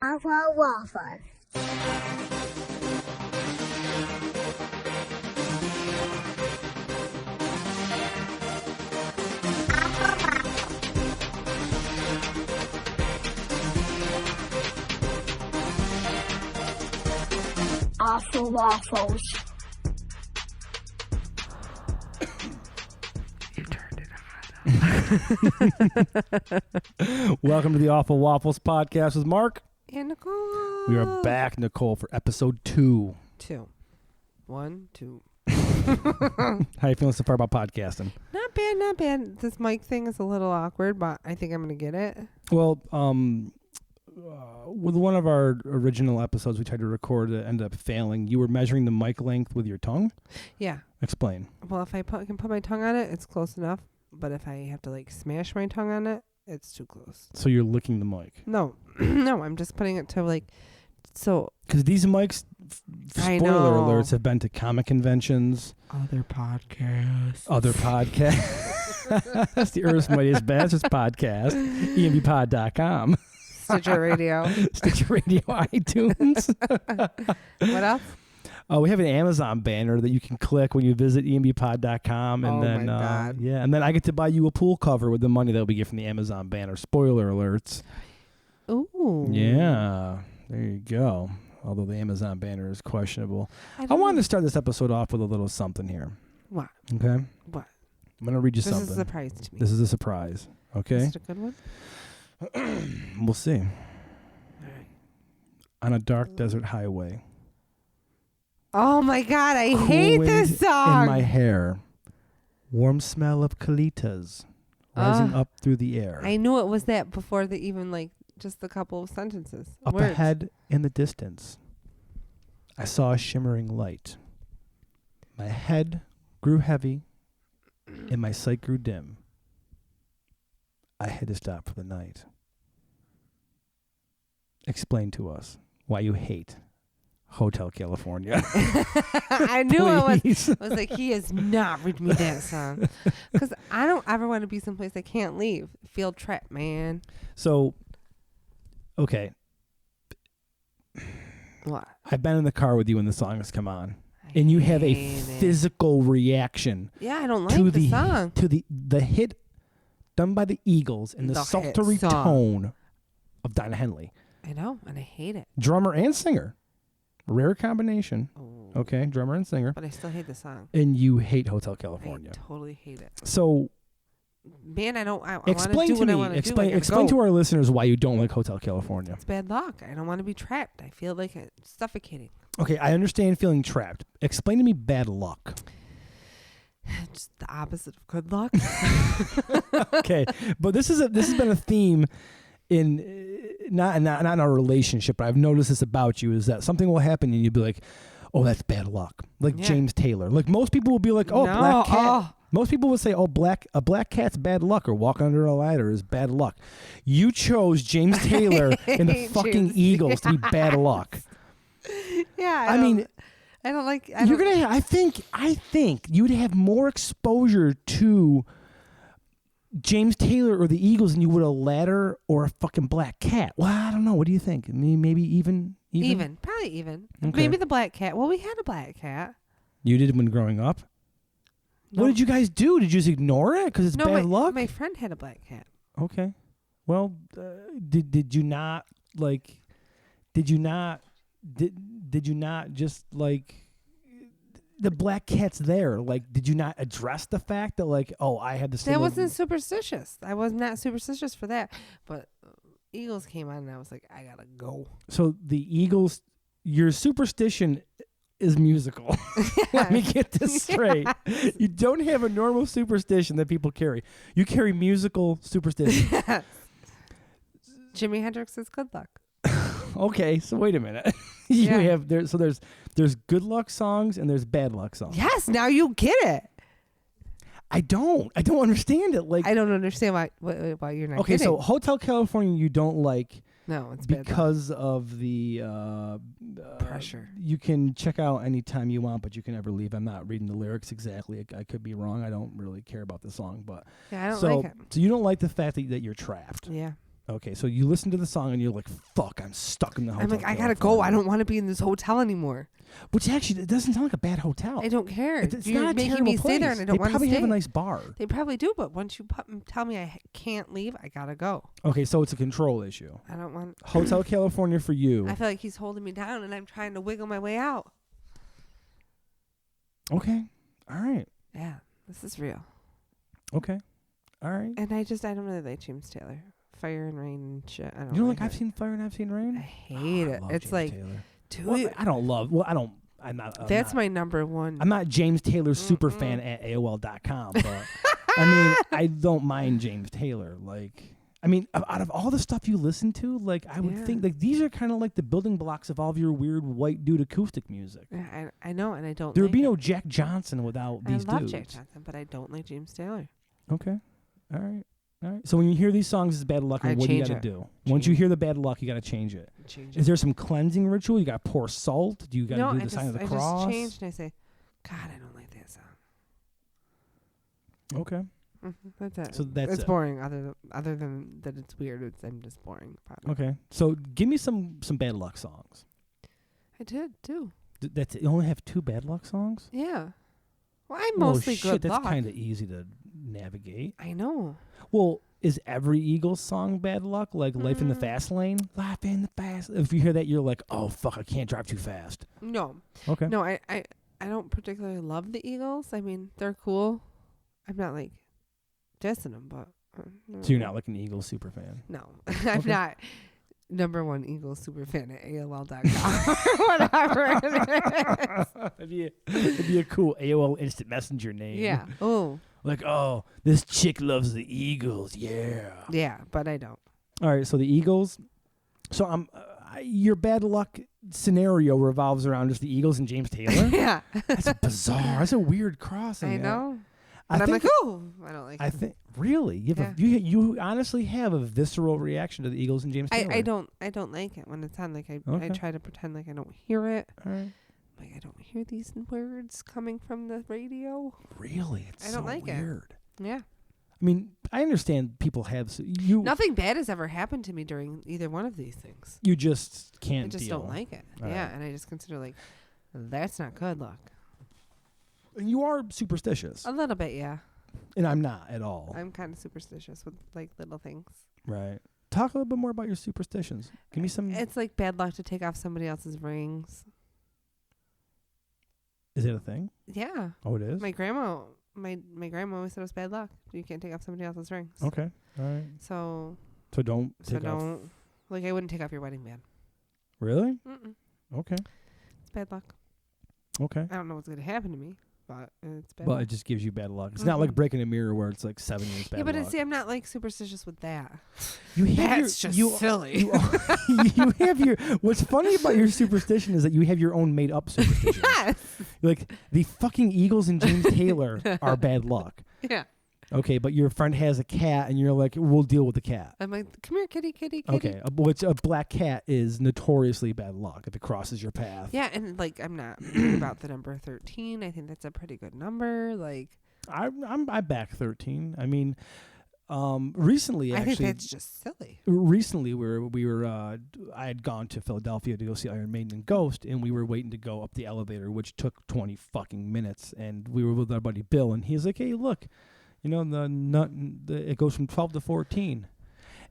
Waffle waffle. Awful waffles. You turned it on. Welcome to the Awful Waffles podcast with Mark. And Nicole. We are back, Nicole, for episode 2. 2. 1, 2. How you feeling so far about podcasting? Not bad, not bad. This mic thing is a little awkward, but I think I'm going to get it. Well, with one of our original episodes we tried to record that ended up failing, you were measuring the mic length with your tongue? Yeah. Explain. Well, if I can put my tongue on it, it's close enough. But if I have to, smash my tongue on it, it's too close. So you're licking the mic? No. No, I'm just putting it to, so... Because these mics, I spoiler know. alerts, have been to comic conventions. Other podcasts. Other podcasts. That's the Earth's Mightiest Bastards podcast. EMBpod.com. Stitcher Radio. Stitcher Radio, iTunes. What else? We have an Amazon banner that you can click when you visit EMBpod.com. And Oh, then, my God. yeah, and then I get to buy you a pool cover with the money that we get from the Amazon banner. Spoiler alerts. Ooh. Yeah, there you go. Although the Amazon banner is questionable. I don't wanted know. to start this episode off with a little something here. What? Okay? What? I'm going to read you This something. is a surprise to me. This is a surprise. Okay? Is it a good one? We'll see. All right. On a dark desert highway. Oh my God, I Cool hate wind this song. in my hair. Warm smell of colitas rising up through the air. I knew it was that before the even just a couple of sentences. Up Words. ahead in the distance, I saw a shimmering light. My head grew heavy and my sight grew dim. I had to stop for the night. Explain to us why you hate Hotel California. I knew it was. Please. I was like, he is not read me that song. Because I don't ever want to be someplace I can't leave. Feel trapped, man. So, okay. What? I've been in the car with you when the song has come on. And you have a hate it. physical reaction Yeah, I don't like to the song. to the hit done by the Eagles and the The hit sultry song. tone of Dinah Henley, I know, and I hate it. drummer and singer, rare combination. Oh. Okay, drummer and singer, But I still hate the song. and you hate Hotel California. I totally hate it. So Man, I want to explain do to what I me, want to do. explain to our listeners why you don't like Hotel California. It's bad luck. I don't want to be trapped. I feel like it's suffocating. Okay, I understand feeling trapped. Explain to me bad luck. Just the opposite of good luck. Okay, but this has been a theme in not in our relationship, but I've noticed this about you is that something will happen and you'll be like, oh, that's bad luck. Like Yeah. James Taylor. Like most people will be like, oh, No, black cat. oh. Most people would say, oh, a black cat's bad luck or walking under a ladder is bad luck. You chose James Taylor and the hate fucking James. Eagles to be bad luck. Yeah, I mean, I don't like. you're gonna. I think you'd have more exposure to James Taylor or the Eagles than you would a ladder or a fucking black cat. Well, I don't know. What do you think? Maybe even. Probably even. Okay. Maybe the black cat. Well, we had a black cat. You did when growing up. No. What did you guys do? Did you just ignore it because it's No, bad luck? my friend had a black cat. Okay. Well, did you not like? Did you not just like? The black cat's there. Like, did you not address the fact that I had the same? That wasn't superstitious. I was not superstitious for that. But Eagles came on, and I was like, I gotta go. So the Eagles, your superstition is musical. Let me get this straight. Yes. You don't have a normal superstition that people carry. You carry musical superstition. Yes. Jimi Hendrix is good luck. Okay, so wait a minute. You Yeah. have there's good luck songs and there's bad luck songs. Yes, now you get it. I don't understand it. Like, I don't understand why you're not okay, getting. so Hotel California you don't like No, it's bad luck. because of the Pressure. You can check out anytime you want, but you can never leave. I'm not reading the lyrics exactly. I could be wrong. I don't really care about the song, but Yeah, I don't so like it. so you don't like the fact that you're trapped. Yeah. Okay, so you listen to the song and you're like, "Fuck, I'm stuck in the hotel." I'm like, I gotta go. I don't want to be in this hotel anymore. Which actually, it doesn't sound like a bad hotel. I don't care. It's You're not a making terrible me stay there, and I don't They want to probably stay. have a nice bar. They probably do, but once you tell me I can't leave, I gotta go. Okay, so it's a control issue. I don't want. Hotel California for you. I feel like he's holding me down, and I'm trying to wiggle my way out. Okay, all right. Yeah, this is real. Okay, all right. And I don't really like James Taylor. Fire and Rain and shit. I don't. You know, like like I've it. seen Fire and I've seen Rain. I hate it. love It's James like, Taylor. dude, Well, I don't love. Well, I don't. that's my number one. I'm not James Taylor's super fan at AOL.com, but I mean, I don't mind James Taylor. Like, I mean, out of all the stuff you listen to, like, I would Yeah. think like these are kind of like the building blocks of all of your weird white dude acoustic music. Yeah, I know, and I don't. There would like be it. no Jack Johnson without these I love dudes. Jack Johnson, but I don't like James Taylor. Okay, all right, all right. So when you hear these songs, it's bad luck. I And what do you change got to it. do? Once you hear the bad luck, you got to change it. Change Is there some cleansing ritual? You got to pour salt? Do you got to no, do I the sign of the I cross? just change and I say, God, I don't like that song. Okay. That's it. So that's it's it. boring. Other than that, it's weird. I'm just boring. About it. Okay. So give me some bad luck songs. I did too. That's you only have 2 bad luck songs? Yeah. Well, I'm mostly shit, good that's luck. kind of easy to navigate. I know. Well, is every Eagles song bad luck? Like Life in the Mm. Fast Lane? Life in the Fast. If you hear that, you're like, oh fuck, I can't drive too fast. No. Okay. No, I don't particularly love the Eagles. I mean, they're cool. I'm not like dissing them, but So you're not like an Eagles super fan. No, I'm Okay. not number one Eagles super fan at AOL.com or whatever it is. It'd be a cool AOL Instant Messenger name. Yeah. Oh. Like, oh, this chick loves the Eagles. Yeah. Yeah, but I don't. All right, so the Eagles. So your bad luck scenario revolves around just the Eagles and James Taylor. Yeah. That's bizarre. That's a weird crossing. I know. I And I'm think like, oh, I don't like I it. think really Yeah. you honestly have a visceral reaction to the Eagles and James Taylor. I don't like it when it's on. Like I Okay. try to pretend like I don't hear it. All right. Like I don't hear these words coming from the radio. Really, it's I don't so like it. weird. Yeah. I mean, I understand people have you. Nothing bad has ever happened to me during either one of these things. You just can't. I just deal. don't like it. All Yeah, right. and I just consider like that's not good luck. And you are superstitious, A little bit, yeah. and I'm not at all. I'm kind of superstitious with like little things. Right. Talk a little bit more about your superstitions. Give me some. It's like bad luck to take off somebody else's rings. Is it a thing? Yeah. Oh, it is. My grandma always said it was bad luck. You can't take off somebody else's rings. Okay. All right. So So don't take off. don't like I wouldn't take off your wedding band. Really? Mm-mm. Okay. It's bad luck. Okay. I don't know what's gonna happen to me, but it's bad But luck. it just gives you bad luck. It's not like Mhm. breaking a mirror where it's like 7 years bad Yeah, but luck. see, I'm not like superstitious with that. You have That's your, just you, silly. you have your. What's funny about your superstition is that you have your own made up superstition. Yes. Like the fucking Eagles and James Taylor are bad luck. Yeah. Okay, but your friend has a cat, and you're like, we'll deal with the cat. I'm like, come here, kitty, kitty, kitty. Okay, which a black cat is notoriously bad luck if it crosses your path. Yeah, and like I'm not weird about the number 13. I think that's a pretty good number. Like I back 13. I mean, recently I actually, think that's just silly. recently we were I had gone to Philadelphia to go see Iron Maiden and Ghost, and we were waiting to go up the elevator, which took 20 fucking minutes, and we were with our buddy Bill, and he's like, hey, look, you know, it goes from 12 to 14.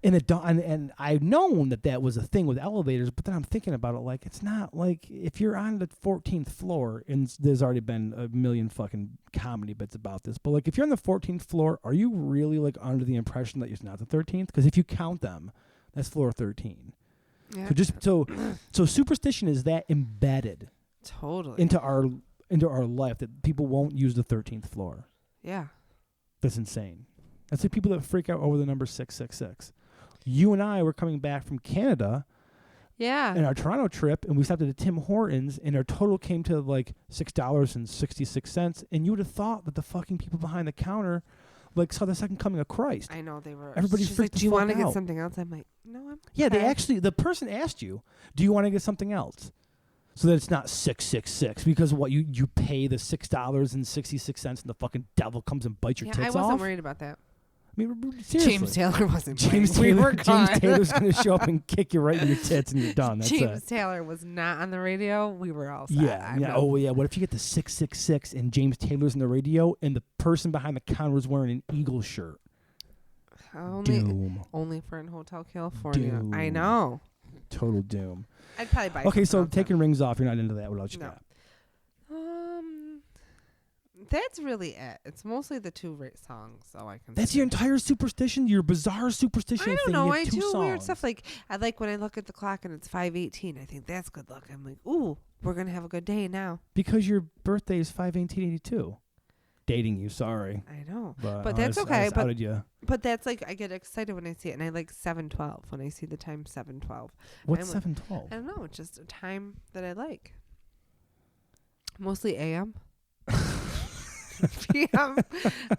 And and I've known that was a thing with elevators, but then I'm thinking about it like, it's not like if you're on the 14th floor, and there's already been a million fucking comedy bits about this, but like if you're on the 14th floor, are you really like under the impression that it's not the 13th? Because if you count them, that's floor 13. Yeah. So superstition is that embedded Totally. into our life that people won't use the 13th floor. Yeah. That's insane. That's the people that freak out over the number 666. You and I were coming back from Canada Yeah. in our Toronto trip, and we stopped at a Tim Hortons, and our total came to like $6.66. And you would have thought that the fucking people behind the counter like saw the second coming of Christ. I know they were. Everybody She's freaked like, the do you fuck want to get out. something else? I'm like, no, I'm Yeah, okay. the person asked you, do you want to get something else? So that it's not 666 because what you pay the $6.66 and the fucking devil comes and bites your Yeah, tits I wasn't off. worried about that. I mean, seriously. James Taylor wasn't James playing. We Taylor, were James gone. Taylor's going to show up and kick you right in your tits and you're done. That's James it. Taylor was not on the radio. We were all set. Yeah. I Yeah. know. Oh, yeah. What if you get the 666 and James Taylor's in the radio and the person behind the counter is wearing an Eagle shirt? Doom. Only for in Hotel California. I Doom. know. Total doom. I'd probably buy. Okay, so something else taking rings off, you're not into that. What else you No. got? That's really it. It's mostly the two songs, so I can. That's your entire superstition? Your bizarre superstition I don't thing? know. You I have two do weird songs. stuff. Like I like when I look at the clock and it's 5:18. I think that's good luck. I'm like, ooh, we're gonna have a good day now. Because your birthday is 5/18/82. Dating you, sorry. I know, But that's I okay. just But outed you. that's like I get excited when I see it, and I like 7:12 when I see the time 7:12. What's I'm 7:12? I don't know. It's just a time that I like. Mostly AM. PM,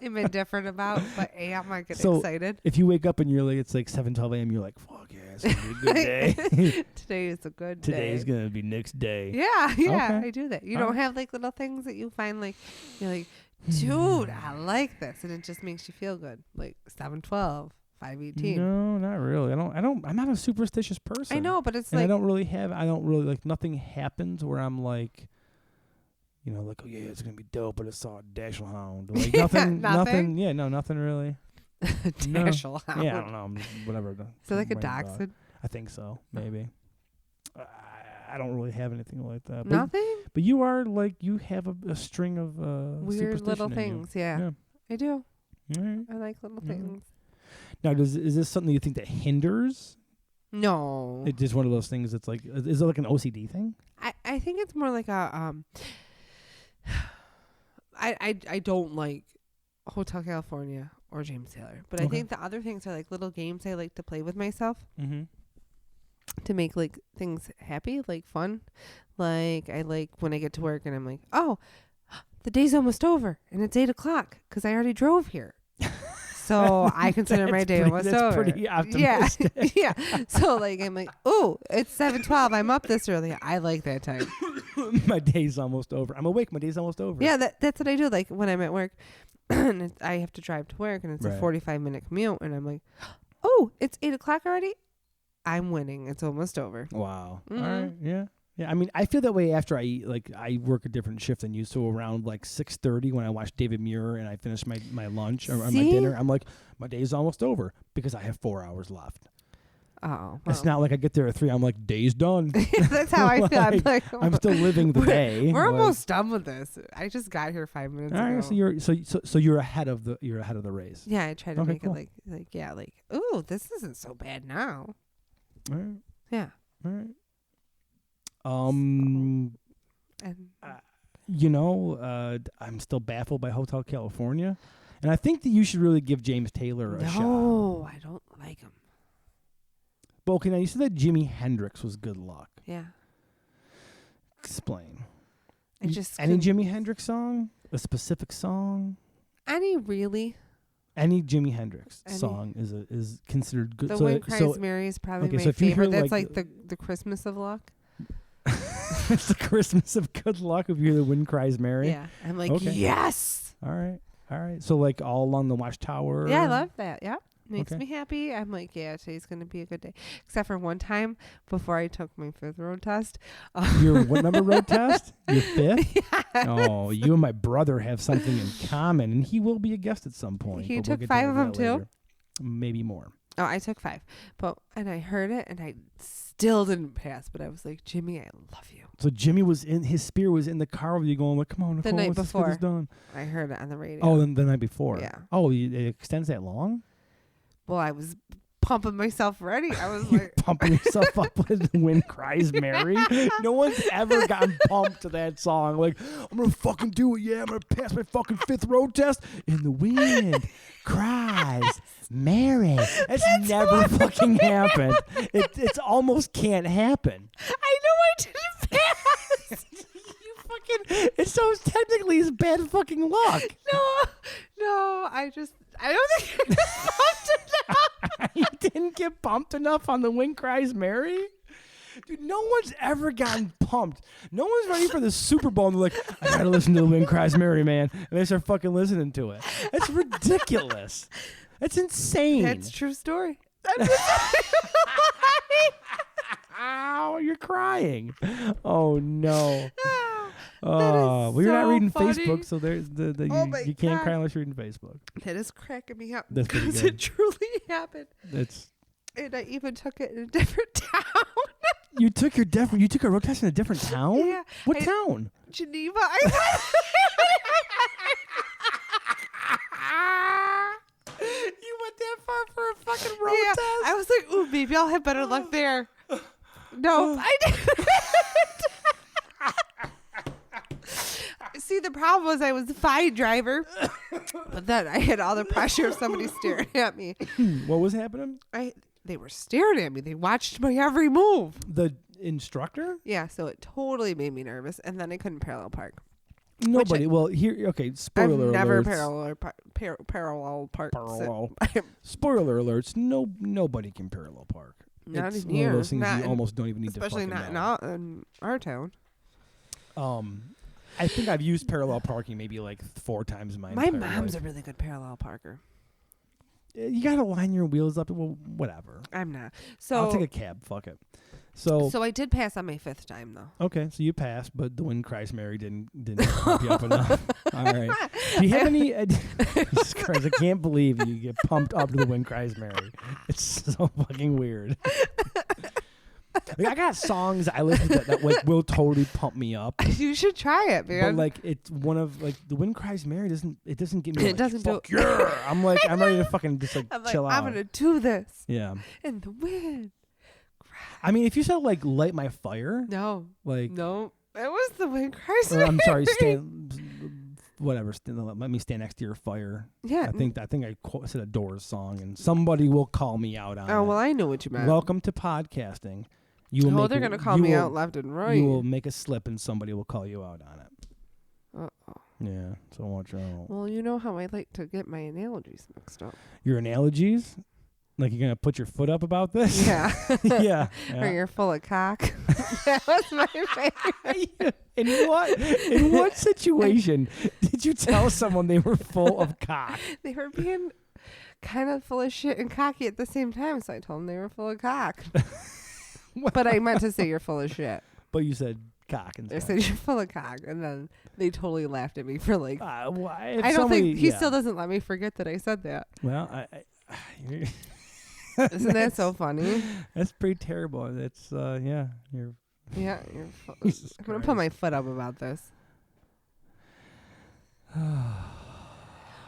I'm indifferent about, but AM I get So, excited. If you wake up and you're like, it's like 7:12 a.m., you're like, fuck yeah, it's gonna be a good day. Today is a good day. Today's gonna be next day. Yeah, Okay. I do that. You All don't right. have like little things that you find like you're like, dude, I like this, and it just makes you feel good. Like 7:12, 5:18. No, not really. I'm not a superstitious person. I know, but it's And like I don't really like nothing happens where I'm like, you know, like, oh yeah, it's gonna be dope, but it's all Dashel Hound. Like nothing, Nothing? Yeah, no, nothing really. No. Dashel Hound. Yeah, I don't know. I'm just, whatever. So like a I'm writing about. dachshund. I think so, maybe. I don't really have anything like that. But, Nothing. but you are like you have a string of Weird little superstition in you. things. Yeah, I do. All right. I like little Mhm. things. Now, is this something you think that hinders? No, It's just one of those things that's like, is it like an OCD thing? I think it's more like a I don't like Hotel California or James Taylor, but I Okay. think the other things are like little games I like to play with myself Mm-hmm. to make like things happy, like fun. Like I like when I get to work and I'm like, oh, the day's almost over and it's 8:00 because I already drove here. So I consider my day almost that's over. pretty optimistic. Yeah. So like I'm like, oh, it's 7:12. I'm up this early. I like that time. My day's almost over. I'm awake. My day's almost over. Yeah, that's what I do. Like when I'm at work, and I have to drive to work, and it's a Right. 45-minute commute, and I'm like, oh, it's 8:00 already. I'm winning. It's almost over. Wow. Mhm. All right. Yeah. Yeah. I mean, I feel that way after I eat. Like I work a different shift than you. So around like 6:30 when I watch David Muir and I finish my lunch or my See? dinner, I'm like, my day's almost over because I have 4 hours left. Oh, It's not like I get there at 3. I'm like, day's done. That's how I feel. I'm like, I'm still living the day. We're Like, almost done with this. I just got here 5 minutes all ago. right. So you're ahead of the race. Yeah, I try to Okay, make cool. it like ooh, this isn't so bad now. All right. Yeah, All right. and You know, I'm still baffled by Hotel California, and I think that you should really give James Taylor a shot. no, I don't like him. But okay, now you said that Jimi Hendrix was good luck. Yeah, Explain. I just Any couldn't- Jimi Hendrix song? A specific song? any really. Any Jimi Hendrix Any. song is considered good. The so, Wind Cries Mary is probably okay, my so if you hear, favorite. That's like, like the Christmas of luck. it's the Christmas of good luck if you hear the Wind Cries Mary. Yeah, I'm like, Okay. yes. All right. So like all along the Watchtower. Yeah, I love that. Yeah. Makes Okay. me happy. I'm like, yeah, today's going to be a good day. Except for one time before I took my 5th road test. Your what number road test? Your 5th? Yeah. Oh, you and my brother have something in common, and he will be a guest at some point. He but we'll took get 5 to of that them too? later. Maybe more. Oh, I took 5. And I heard it and I still didn't pass. But I was like, Jimmy, I love you. So Jimmy his spirit was in the car with you going like, come on, Nicole, night let's just get this before. done. I heard it on the radio. Oh, the night before. Yeah. Oh, it extends that long? Well, I was pumping myself ready. I was You're like, pumping yourself up with The Wind Cries Mary. No one's ever gotten pumped to that song. Like, I'm going to fucking do it. Yeah, I'm going to pass my fucking 5th road test. And the wind cries Mary. That's never fucking happened. It's almost can't happen. I know I didn't pass. You fucking, it's so technically it's bad fucking luck. No, I don't think I pumped enough. You didn't get pumped enough on The Wind Cries Mary? Dude, no one's ever gotten pumped. No one's ready for the Super Bowl and they're like, I gotta listen to The Wind Cries Mary, man. And they start fucking listening to it. It's ridiculous. That's insane. That's true story. Ow, you're crying. Oh no. That is well, you're not so reading funny. Facebook, so there's Oh you, my you can't God. cry unless you're reading Facebook. That is cracking me up That's pretty because good. it truly happened. That's And I even took it in a different town. you took a road test in a different town? Yeah, What I- town? Geneva. You went that far for a fucking road Yeah, test? I was like, ooh, maybe I'll have better luck there. No, I didn't. See, the problem was I was a fine driver, but then I had all the pressure of somebody staring at me. What was happening? They were staring at me. They watched my every move. The instructor? Yeah, so it totally made me nervous, and then I couldn't parallel park. Nobody. Well, here. Okay. Spoiler I've never alerts. parallel parked. Parallel. Spoiler alerts. Nobody can parallel park. Not It's in one here. of those things Not you in- almost don't even need to especially fucking not know. in our town. I think I've used parallel parking maybe like 4 times in my My entire mom's life. a really good parallel parker. You gotta line your wheels up. Well, whatever. I'm not. I'll take So a cab. Fuck it. So I did pass on my 5th time though. okay, so you passed, but the Wind Cries Mary didn't pump you up enough. All right. Do you have any? Jesus Christ! I can't believe you get pumped up to the Wind Cries Mary. It's so fucking weird. Like, I got songs I listen to that like will totally pump me up, You should try it, but man. like it's one of like the Wind Cries Mary doesn't get me. It Like, doesn't do fuck yeah! I'm like I'm ready to fucking just like I'm like, chill out. I'm gonna do this Yeah. in the wind. I mean, if you said like light my fire, No, like no, it was the wind cries. or, I'm sorry, whatever. Let me stand next to your fire. Yeah. I think I said a Doors song, and somebody will call me out on Oh it. well, I know what you meant. Welcome to podcasting. You will Oh, make they're a- gonna call you me will- out left and right. You will make a slip, and somebody will call you out on it. Uh-oh. Yeah, so watch out. Well, you know how I like to get my analogies mixed up. Your analogies, like you're gonna put your foot up about this. Yeah. yeah. Or you're full of cock. That was my favorite. In what situation did you tell someone they were full of cock? They were being kind of full of shit and cocky at the same time, so I told them they were full of cock. But I meant to say you're full of shit. But you said cock I instead. said you're full of cock, and then they totally laughed at me for like. Why, I don't think he still doesn't let me forget that I said that. Well, Isn't that so funny? that's pretty terrible. That's yeah. You're Yeah, Jesus I'm gonna put Christ. my foot up about this.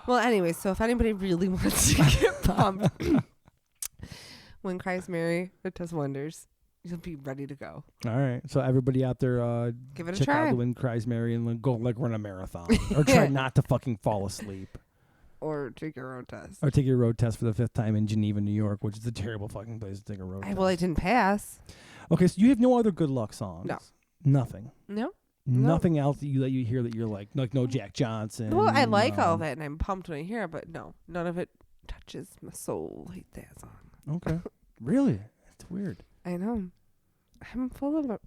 Well, anyway, so if anybody really wants to get pumped, when Christ Mary, it does wonders. You'll be ready to go. All right. So everybody out there, Give it a check out try. the Wind Cries Mary and like, go like run a marathon, or try not to fucking fall asleep, Or take your own test. or take your road test for the 5th time in Geneva, New York, which is a terrible fucking place to take a road test. Well, I didn't pass. Okay, so you have no other good luck songs. No. Nothing. No. Nothing else that you hear that you're like no Jack Johnson. Well, I like all um, that, and I'm pumped when I hear it, but no, none of it touches my soul like that song. Okay. Really? That's weird. I know. I'm full of it.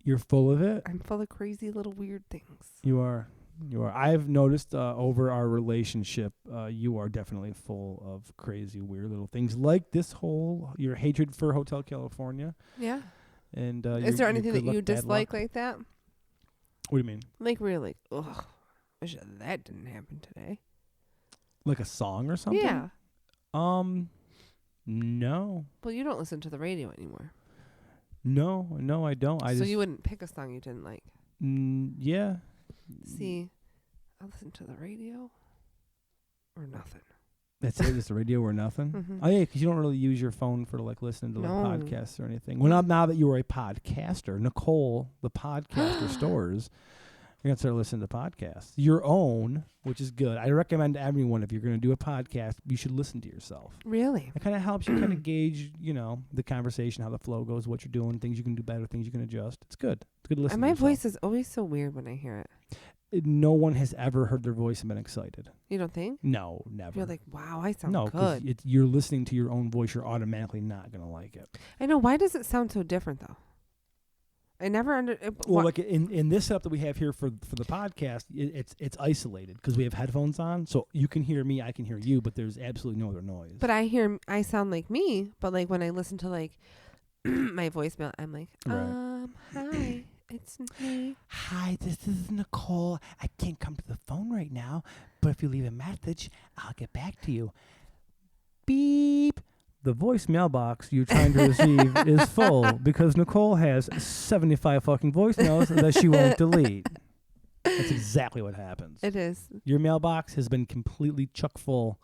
You're full of it? I'm full of crazy little weird things. You are. I've noticed over our relationship, you are definitely full of crazy, weird little things like this whole, your hatred for Hotel California. Yeah. And Is there anything that you dislike like that? What do you mean? Like really, ugh, wish that didn't happen today. Like a song or something? Yeah. No. Well, you don't listen to the radio anymore. No, I don't. So you wouldn't pick a song you didn't like. Yeah. See, I listen to the radio or nothing. That's it. Just the radio or nothing. Mhm. Oh yeah, because you don't really use your phone for like listening to like No. podcasts or anything. Well, now that you are a podcaster, Nicole, the podcaster stores, you're gonna start listening to podcasts, your own, which is good. I recommend to everyone if you're gonna do a podcast, you should listen to yourself. Really? It kind of helps you kind of gauge, the conversation, how the flow goes, what you're doing, things you can do better, things you can adjust. It's good. It's good to listen. And to my yourself. voice is always so weird when I hear it. No one has ever heard their voice and been excited. You don't think? No, never. You're like, wow, I sound no, because good. you're listening to your own voice. You're automatically not gonna like it. I know. Why does it sound so different though? I never Well, like in this setup that we have here for the podcast, it's isolated because we have headphones on, so you can hear me, I can hear you, but there's absolutely no other noise. But I sound like me. But like when I listen to like my voicemail, I'm like, Right. hi, it's me. Hi, this is Nicole. I can't come to the phone right now, but if you leave a message, I'll get back to you. Beep. The voicemail box you're trying to receive is full because Nicole has 75 fucking voicemails that she won't delete. That's exactly what happens. It is. Your mailbox has been completely chock full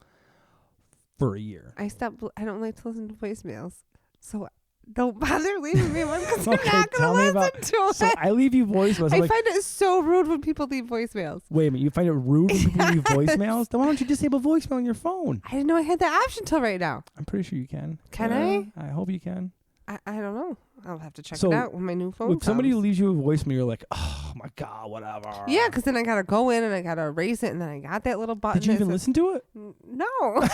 for a year. I don't like to listen to voicemails, so don't bother leaving me one because I'm Okay, not tell gonna me listen about. to So it. I leave you voicemails. I I'm like, find it so rude when people leave voicemails. wait a minute, you find it rude when people leave voicemails? Then why don't you disable voicemail on your phone? I didn't know I had that option till right now. I'm pretty sure you can. Can I? I hope you can. I don't know. I'll have to check So, it out when my new phone If somebody comes. leaves you a voicemail, you're like, oh my God, whatever. Yeah, because then I gotta go in and I gotta erase it, and then I got that little button. Did you that even says- listen to it? No.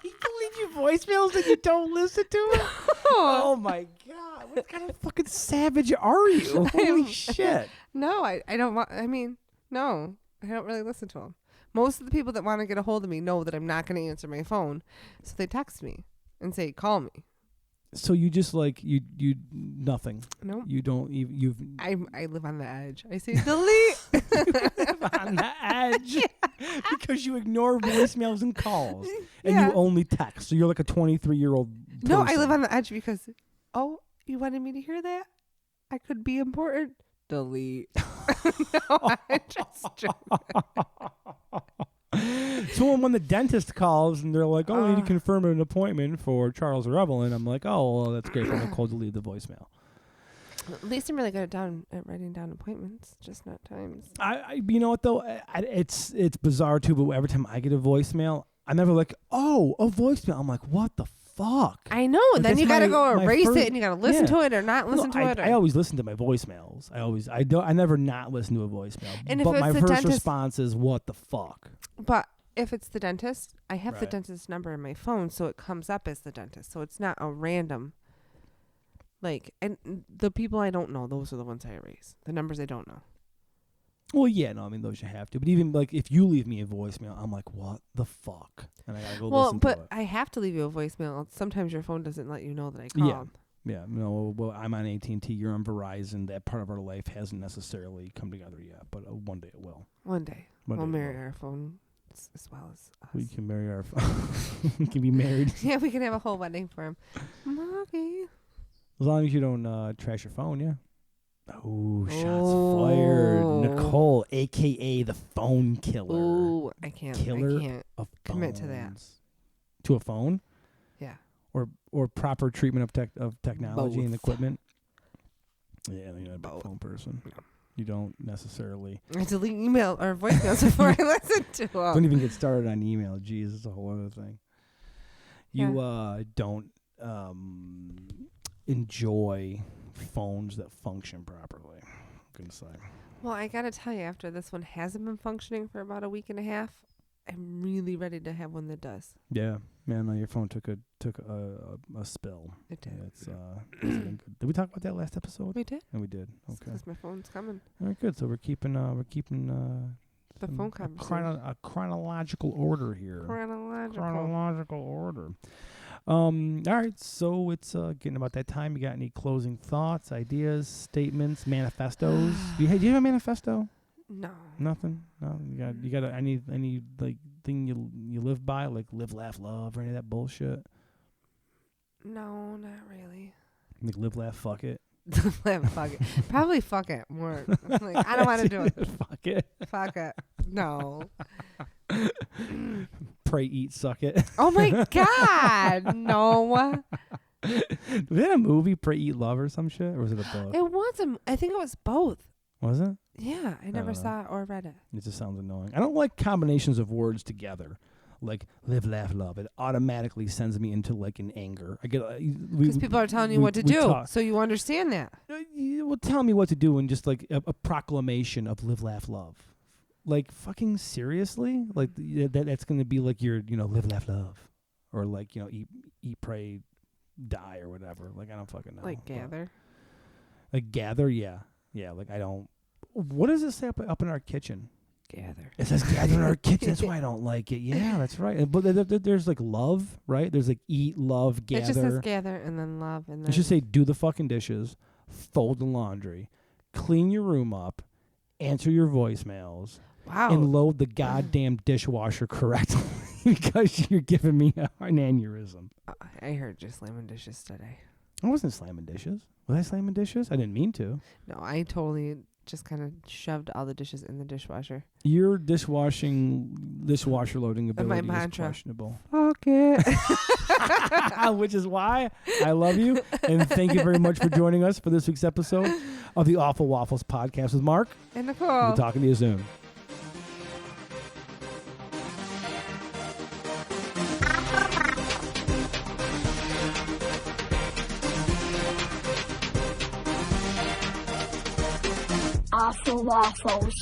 People leave you voicemails and you don't listen to it? Oh my God. What kind of fucking savage are you? Holy shit. No, I don't want. I mean, no, I don't really listen to them. Most of the people that want to get a hold of me know that I'm not going to answer my phone, so they text me and say, "Call me." So you just like, you nothing. No, You don't even, you've I live on the edge. I say delete. on the edge because you ignore voicemails and calls and Yeah. you only text. So you're like a 23-year-old person. No, I live on the edge because, oh, you wanted me to hear that? I could be important. Delete. No, I just joking. So when the dentist calls and they're like, oh, I need to confirm an appointment for Charles or Evelyn, I'm like, oh, well, that's great. I'm Nicole to leave the voicemail. At least I'm really good at writing down appointments, just not times. I you know what though, it's bizarre too. But every time I get a voicemail, I'm never like, oh, a voicemail. I'm like, what the fuck? I know. Like, Then that's you got to my- go my erase first- it, and you got to listen yeah. to it or not listen to it. I always listen to my voicemails. I never not listen to a voicemail. And if but it's my the first dentist- response is, what the fuck? But if it's the dentist, I have the Right. dentist's number in my phone, so it comes up as the dentist. So it's not a random. Like, and the people I don't know, those are the ones I erase. The numbers I don't know. Well, yeah, no, I mean those you have to. But even like if you leave me a voicemail, I'm like, what the fuck? And I gotta go Well, listen to but it. I have to leave you a voicemail. Sometimes your phone doesn't let you know that I called. Yeah, no, well, I'm on AT&T. You're on Verizon. That part of our life hasn't necessarily come together yet, but one day it will. One day One we'll day it marry will. our phone as well as us. We can marry our. We can be married Yeah, we can have a whole wedding for him. Mommy. as long as you don't trash your phone. Yeah. Oh, shots Oh. fired! Nicole, aka the phone killer. Ooh, I can't. Killer I can't. of commit to that. phones. To a phone, Yeah. or proper treatment of technology and Both. equipment. Yeah, you're not a big Both. phone person. No. You don't necessarily. I delete email or voicemails before I listen to them. Don't even get started on email. Jeez, it's a whole other thing. You don't enjoy phones that function properly. I'm gonna say. Well, I gotta tell you, after this one hasn't been functioning for about a week and a half, I'm really ready to have one that does. Yeah, man. No, your phone took a spill. It did. It's been good. Did we talk about that last episode? We did. And we did. Okay. Because my phone's coming. All right, good. So we're keeping The some- phone a conversation. a chronological order here. Chronological. Chronological order. All right, so it's getting about that time. You got any closing thoughts, ideas, statements, manifestos? Do you have a manifesto? No. Nothing. No. You got any like thing you live by, like live, laugh, love, or any of that bullshit? No, not really. Like live, laugh, fuck it. Fuck it. Probably fuck it more. Like, I don't want to do it. Fuck it. Fuck it. No. Pray, eat, suck it. Oh my God. No. Was that a movie, Pray, Eat, Love, or some shit, or was it a book? It was I think it was both. Was it? Yeah, I never don't know. saw it or read it. It just sounds annoying. I don't like combinations of words together, like live, laugh, love. It automatically sends me into like an anger. I get Because people are telling you what to do, so you understand that. Well, tell me what to do, and just like a proclamation of live, laugh, love. Like fucking seriously, like that's gonna be like your live, laugh, love, or like eat, pray, die, or whatever. Like I don't fucking know. Like But- gather. Like gather, yeah. Like I don't. What does it say up in our kitchen? Gather. It says gather in our kitchen. That's why I don't like it. Yeah, that's right. But there's like love, right? There's like eat, love, gather. It just says gather and then love and then. It should say do the fucking dishes, fold the laundry, clean your room up, answer your voicemails, wow. and load the goddamn dishwasher correctly because you're giving me an aneurysm. I heard you slamming dishes today. I wasn't slamming dishes. Was I slamming dishes? I didn't mean to. No, I totally just kind of shoved all the dishes in the dishwasher. Your dishwasher loading ability is mantra. questionable. Fuck it. Which is why I love you. And thank you very much for joining us for this week's episode of the Awful Waffles podcast with Mark. And Nicole. We'll be talking to you soon. Awful Waffles.